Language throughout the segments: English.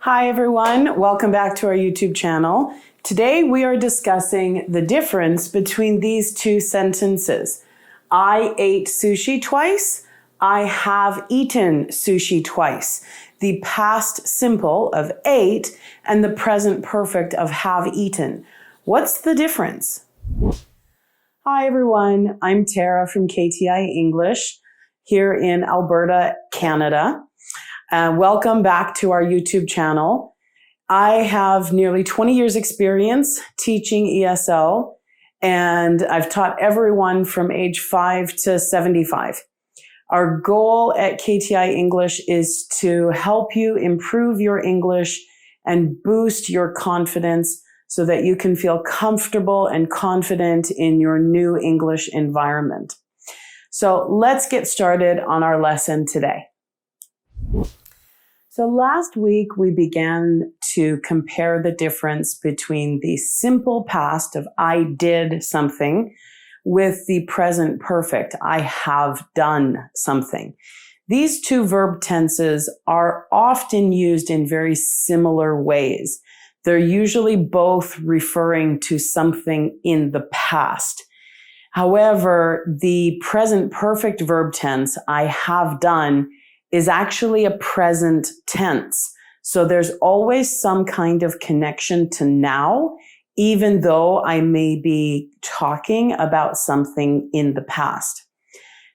Hi everyone, welcome back to our YouTube channel. Today we are discussing the difference between these two sentences. I ate sushi twice. I have eaten sushi twice. The past simple of ate and the present perfect of have eaten. What's the difference? Hi everyone, I'm Tara from KTI English here in Alberta, Canada. Welcome back to our YouTube channel. I have nearly 20 years experience teaching ESL, and I've taught everyone from age 5 to 75. Our goal at KTI English is to help you improve your English and boost your confidence so that you can feel comfortable and confident in your new English environment. So let's get started on our lesson today. So last week, we began to compare the difference between the simple past of I did something with the present perfect, I have done something. These two verb tenses are often used in very similar ways. They're usually both referring to something in the past. However, the present perfect verb tense, I have done, is actually a present tense. So there's always some kind of connection to now, even though I may be talking about something in the past.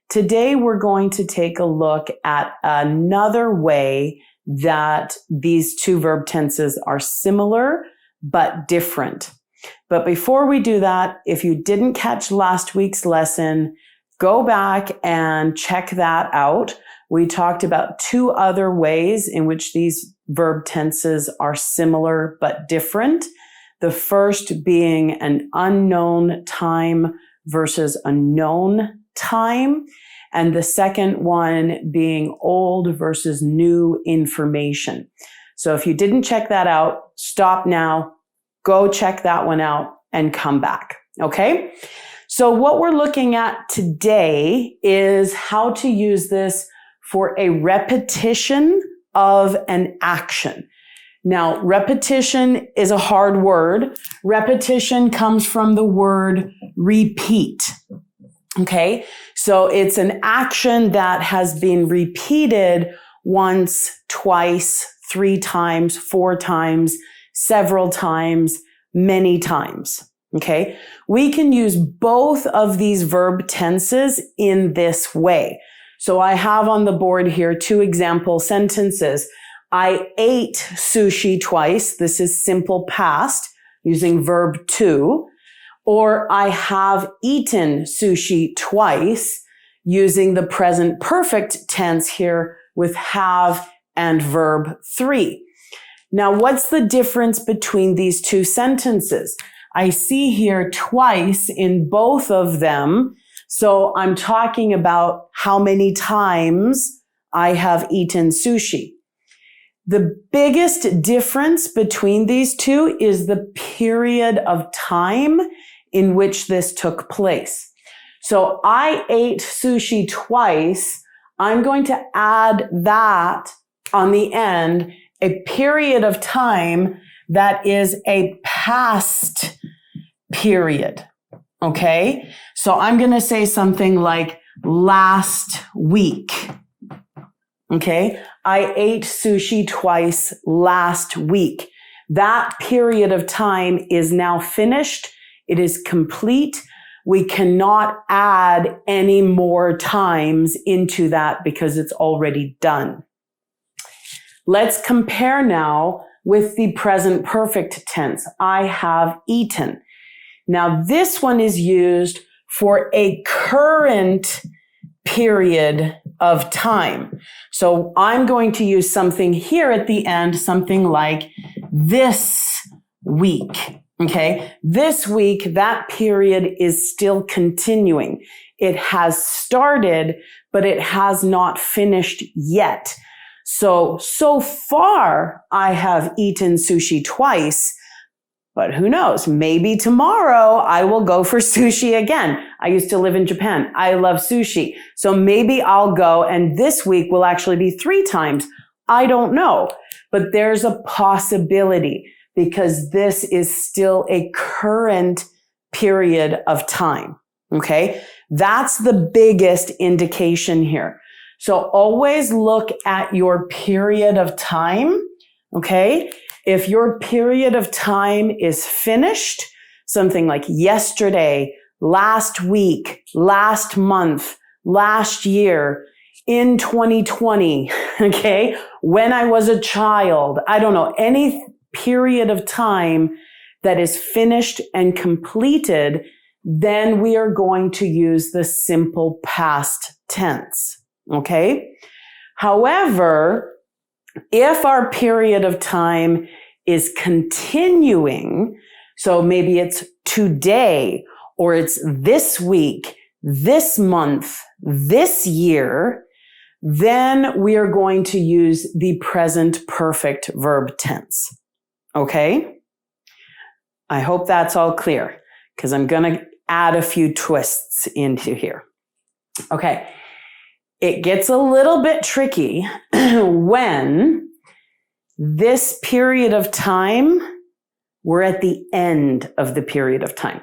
Today, we're going to take a look at another way that these two verb tenses are similar but different. But before we do that, if you didn't catch last week's lesson, go back and check that out. We talked about two other ways in which these verb tenses are similar but different. The first being an unknown time versus a known time. And the second one being old versus new information. So if you didn't check that out, stop now, go check that one out and come back. Okay? So what we're looking at today is how to use this for a repetition of an action. Now, repetition is a hard word. Repetition comes from the word repeat. Okay? So it's an action that has been repeated once, twice, 3 times, 4 times, several times, many times. Okay? We can use both of these verb tenses in this way. So I have on the board here 2 example sentences. I ate sushi twice. This is simple past using verb to. Or I have eaten sushi twice using the present perfect tense here with have and verb 3. Now, what's the difference between these 2 sentences? I see here twice in both of them. So I'm talking about how many times I have eaten sushi. The biggest difference between these two is the period of time in which this took place. So I ate sushi twice. I'm going to add that on the end, a period of time that is a past period. Okay? So I'm going to say something like last week. Okay? I ate sushi twice last week. That period of time is now finished. It is complete. We cannot add any more times into that because it's already done. Let's compare now with the present perfect tense. I have eaten. Now, this one is used for a current period of time. So I'm going to use something here at the end, something like this week. Okay. This week, that period is still continuing. It has started, but it has not finished yet. So far, I have eaten sushi twice. But who knows? Maybe tomorrow I will go for sushi again. I used to live in Japan. I love sushi. So maybe I'll go, and this week will actually be 3 times. I don't know, but there's a possibility because this is still a current period of time. Okay. That's the biggest indication here. So always look at your period of time. Okay. If your period of time is finished, something like yesterday, last week, last month, last year, in 2020, okay, when I was a child, I don't know, any period of time that is finished and completed, then we are going to use the simple past tense, okay? However, if our period of time is continuing, so maybe it's today, or it's this week, this month, this year, then we are going to use the present perfect verb tense. Okay? I hope that's all clear because I'm going to add a few twists into here. Okay. It gets a little bit tricky when this period of time, we're at the end of the period of time.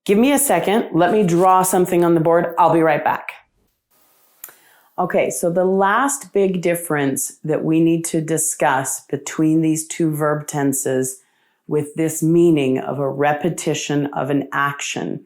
Give me a second. Let me draw something on the board. I'll be right back. Okay, so the last big difference that we need to discuss between these two verb tenses with this meaning of a repetition of an action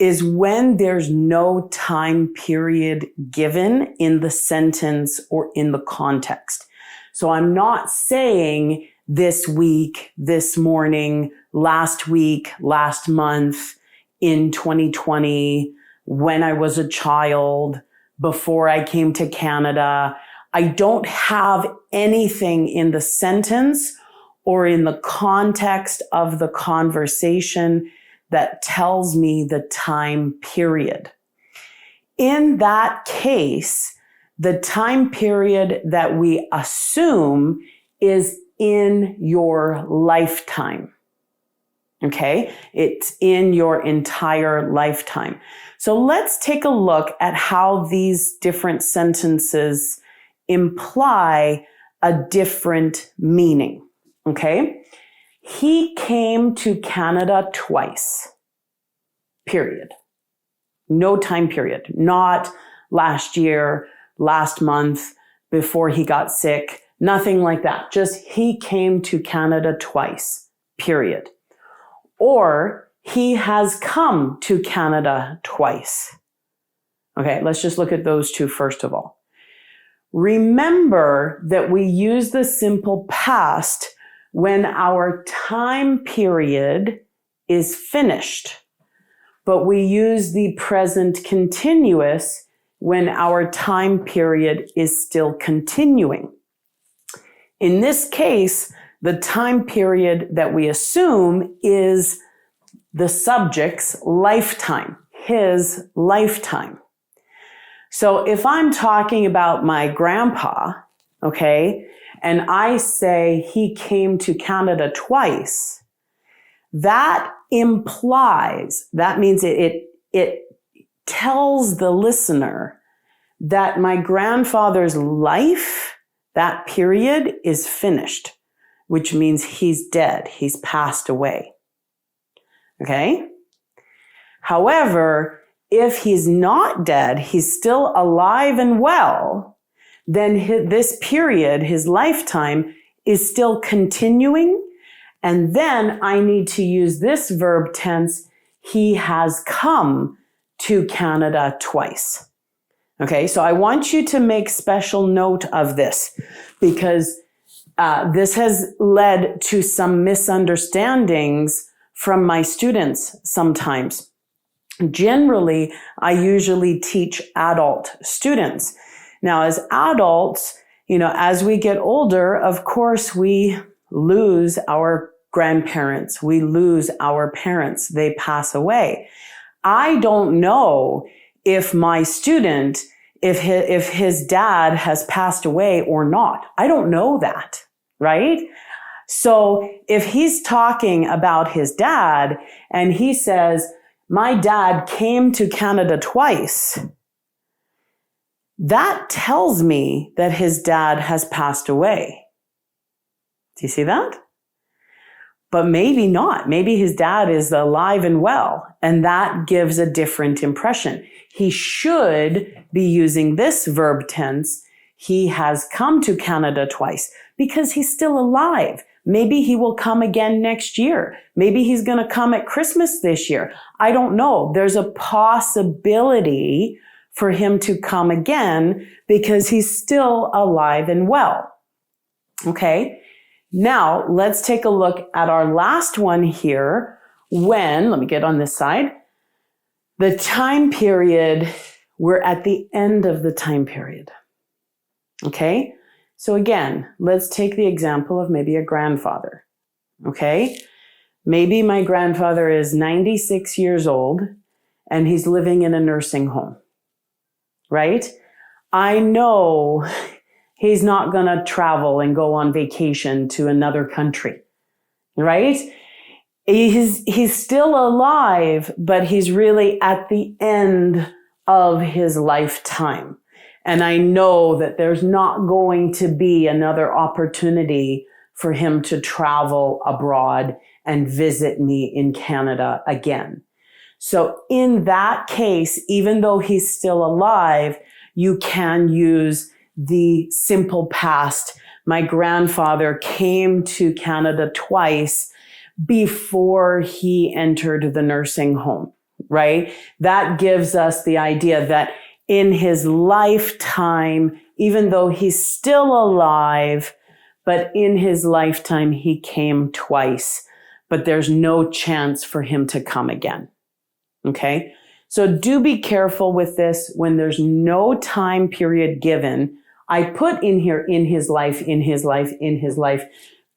is when there's no time period given in the sentence or in the context. So I'm not saying this week, this morning, last week, last month, in 2020, when I was a child, before I came to Canada. I don't have anything in the sentence or in the context of the conversation that tells me the time period. In that case, the time period that we assume is in your lifetime. Okay? It's in your entire lifetime. So let's take a look at how these different sentences imply a different meaning. Okay? He came to Canada twice. Period. No time period. Not last year, last month, before he got sick. Nothing like that. Just he came to Canada twice. Period. Or he has come to Canada twice. Okay, let's just look at those two first of all. Remember that we use the simple past when our time period is finished, but we use the present continuous when our time period is still continuing. In this case, the time period that we assume is the subject's lifetime, his lifetime. So if I'm talking about my grandpa, okay, and I say he came to Canada twice, that implies, that means it tells the listener that my grandfather's life, that period is finished, which means he's dead, he's passed away. Okay? However, if he's not dead, he's still alive and well, then this period, his lifetime, is still continuing. And then I need to use this verb tense, he has come to Canada twice. Okay, so I want you to make special note of this because this has led to some misunderstandings from my students sometimes. Generally, I usually teach adult students. Now, as adults, as we get older, of course, we lose our grandparents. We lose our parents. They pass away. I don't know if my student, if his dad has passed away or not. I don't know that, right? So if he's talking about his dad and he says, my dad came to Canada twice, That tells me that his dad has passed away. Do you see that? But maybe not. Maybe his dad is alive and well, and that gives a different impression. He should be using this verb tense. He has come to Canada twice because he's still alive. Maybe he will come again next year. Maybe he's going to come at Christmas this year. I don't know. There's a possibility for him to come again because he's still alive and well. Okay. Now let's take a look at our last one here. When, let me get on this side, the time period, we're at the end of the time period. Okay. So again, let's take the example of maybe a grandfather. Okay. Maybe my grandfather is 96 years old and he's living in a nursing home, right? I know he's not going to travel and go on vacation to another country, right? He's still alive, but he's really at the end of his lifetime. And I know that there's not going to be another opportunity for him to travel abroad and visit me in Canada again. So in that case, even though he's still alive, you can use the simple past. My grandfather came to Canada twice before he entered the nursing home, right? That gives us the idea that in his lifetime, even though he's still alive, but in his lifetime, he came twice, but there's no chance for him to come again. Okay. So do be careful with this when there's no time period given. I put in here, in his life, in his life, in his life.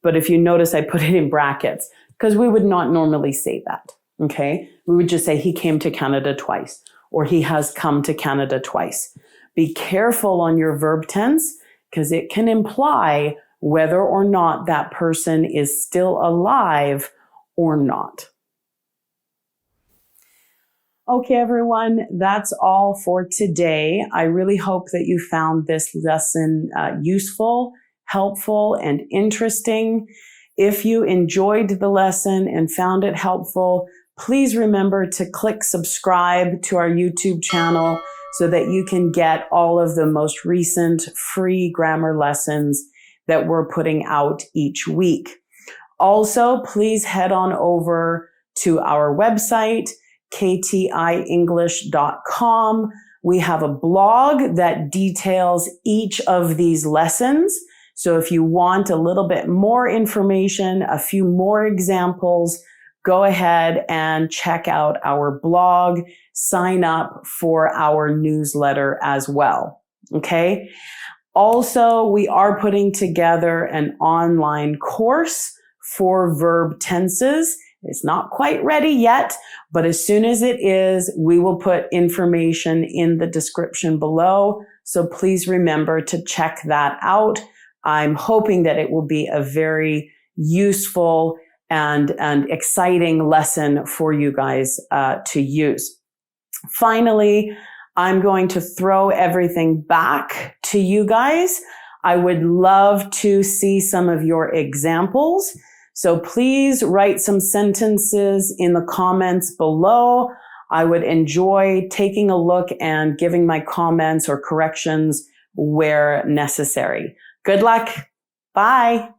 But if you notice, I put it in brackets because we would not normally say that. Okay. We would just say he came to Canada twice, or he has come to Canada twice. Be careful on your verb tense because it can imply whether or not that person is still alive or not. Okay, everyone, that's all for today. I really hope that you found this lesson useful, helpful, and interesting. If you enjoyed the lesson and found it helpful, please remember to click subscribe to our YouTube channel so that you can get all of the most recent free grammar lessons that we're putting out each week. Also, please head on over to our website, KTIEnglish.com. We have a blog that details each of these lessons. So if you want a little bit more information, a few more examples, go ahead and check out our blog, sign up for our newsletter as well. Okay. Also, we are putting together an online course for verb tenses. It's not quite ready yet, but as soon as it is, we will put information in the description below. So please remember to check that out. I'm hoping that it will be a very useful and exciting lesson for you guys to use. Finally, I'm going to throw everything back to you guys. I would love to see some of your examples. So please write some sentences in the comments below. I would enjoy taking a look and giving my comments or corrections where necessary. Good luck. Bye.